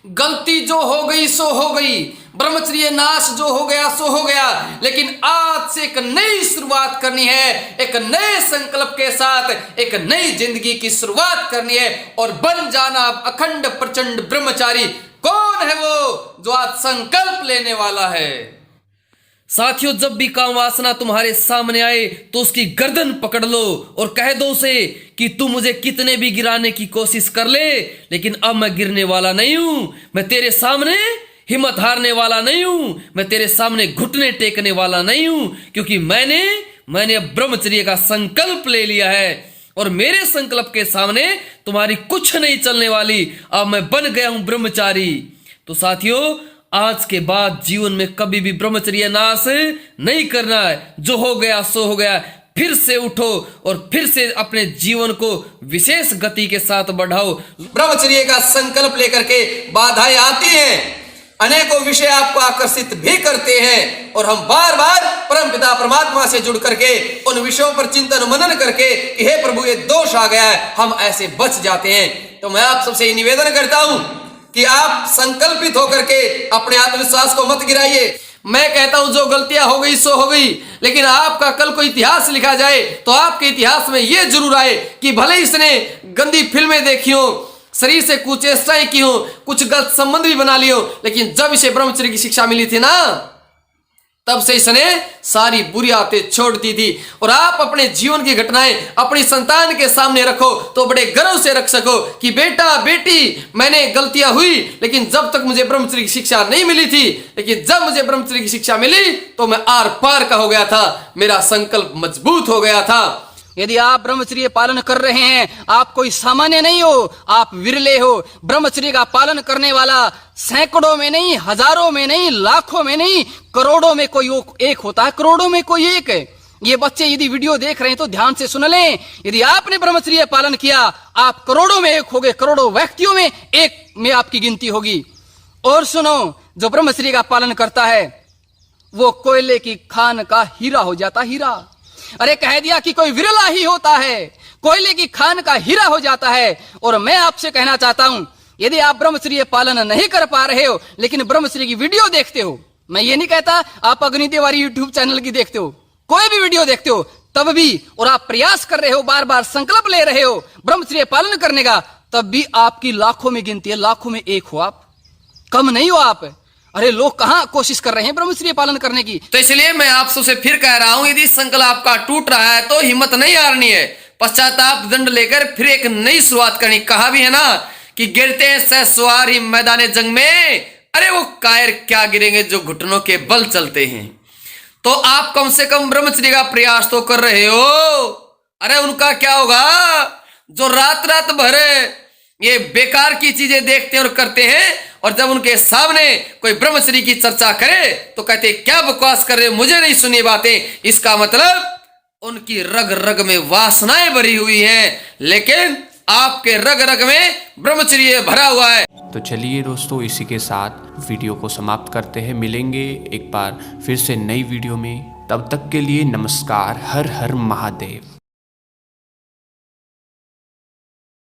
गलती जो हो गई सो हो गई, ब्रह्मचर्य नाश जो हो गया सो हो गया, लेकिन आज से एक नई शुरुआत करनी है, एक नए संकल्प के साथ एक नई जिंदगी की शुरुआत करनी है और बन जाना अखंड प्रचंड ब्रह्मचारी। कौन है वो जो आज संकल्प लेने वाला है? साथियों, जब भी काम वासना तुम्हारे सामने आए तो उसकी गर्दन पकड़ लो और कह दो उसे कि तू मुझे कितने भी गिराने की कोशिश कर ले, लेकिन अब मैं गिरने वाला नहीं हूं। मैं तेरे सामने हिम्मत हारने वाला नहीं हूं। मैं तेरे सामने घुटने टेकने वाला नहीं हूं, क्योंकि मैंने अब ब्रह्मचर्य का संकल्प ले लिया है और मेरे संकल्प के सामने तुम्हारी कुछ नहीं चलने वाली। अब मैं बन गया हूं ब्रह्मचारी। तो साथियों, आज के बाद जीवन में कभी भी ब्रह्मचर्य नाश नहीं करना है। जो हो गया सो हो गया। फिर से उठो और फिर से अपने जीवन को विशेष गति के साथ बढ़ाओ। ब्रह्मचर्य का संकल्प लेकर के बाधाएं आती हैं, अनेकों विषय आपको आकर्षित भी करते हैं और हम बार बार परमपिता परमात्मा से जुड़ करके उन विषयों पर चिंतन मनन करके कि हे प्रभु ये दोष आ गया है, हम ऐसे बच जाते हैं। तो मैं आप सबसे निवेदन करता हूं कि आप संकल्पित होकर के अपने आत्मविश्वास को मत गिराइए। मैं कहता हूं जो गलतियां हो गई सो हो गई, लेकिन आपका कल को इतिहास लिखा जाए तो आपके इतिहास में यह जरूर आए कि भले इसने गंदी फिल्में देखी हो, शरीर से कुचेष्टाएं की हो, कुछ गलत संबंध भी बना लियो, लेकिन जब इसे ब्रह्मचर्य की शिक्षा मिली थी ना, तब से इसने सारी बुरी आदतें छोड़ दी थी। और आप अपने जीवन की घटनाएं अपनी संतान के सामने रखो तो बड़े गर्व से रख सको कि बेटा बेटी मैंने गलतियां हुई, लेकिन जब तक मुझे ब्रह्मचर्य की शिक्षा नहीं मिली थी, लेकिन जब मुझे ब्रह्मचर्य की शिक्षा मिली तो मैं आर पार का हो गया था, मेरा संकल्प मजबूत हो गया था। यदि आप ब्रह्मचर्य पालन कर रहे हैं, आप कोई सामान्य नहीं हो, आप विरले हो। ब्रह्मचर्य का पालन करने वाला सैकड़ों में नहीं, हजारों में नहीं, लाखों में नहीं, करोड़ों में कोई एक होता है, करोड़ों में कोई एक है। ये बच्चे यदि वीडियो देख रहे हैं तो ध्यान से सुन लें। यदि आपने ब्रह्मचर्य पालन किया, आप करोड़ों में एक होगे, करोड़ों व्यक्तियों में एक में आपकी गिनती होगी। और सुनो, जो ब्रह्मचर्य का पालन करता है वो कोयले की खान का हीरा हो जाता, हीरा। अरे कह दिया कि कोई विरला ही होता है, कोयले की खान का हीरा हो जाता है। और मैं आपसे कहना चाहता हूं, यदि आप ब्रह्मचर्य पालन नहीं कर पा रहे हो लेकिन ब्रह्मचर्य की वीडियो देखते हो, मैं ये नहीं कहता आप अग्नि तिवारी यूट्यूब चैनल की देखते हो, कोई भी वीडियो देखते हो तब भी, और आप प्रयास कर रहे हो, बार बार संकल्प ले रहे हो ब्रह्मचर्य पालन करने का, तब भी आपकी लाखों में गिनती है, लाखों में एक हो आप, कम नहीं हो आप। अरे लोग कहां कोशिश कर रहे हैं ब्रह्मचर्य पालन करने की। तो इसलिए मैं आप सबसे फिर कह रहा हूं, यदि संकल्प आपका टूट रहा है तो हिम्मत नहीं हारनी है, पश्चाताप दंड लेकर फिर एक नई शुरुआत करनी। कहा भी है ना कि गिरते हैं सहसवार ही मैदान जंग में, अरे वो कायर क्या गिरेंगे जो घुटनों के बल चलते हैं। तो आप कम से कम ब्रह्मचर्य का प्रयास तो कर रहे हो। अरे उनका क्या होगा जो रात रात भर ये बेकार की चीजें देखते हैं और करते हैं, और जब उनके सामने कोई ब्रह्मचर्य की चर्चा करे तो कहते क्या बकवास कर रहे हो, मुझे नहीं सुनी बातें। इसका मतलब उनकी रग रग में वासनाएं भरी हुई हैं, लेकिन आपके रग रग में ब्रह्मचर्य भरा हुआ है। तो चलिए दोस्तों, इसी के साथ वीडियो को समाप्त करते हैं। मिलेंगे एक बार फिर से नई वीडियो में, तब तक के लिए नमस्कार। हर हर महादेव।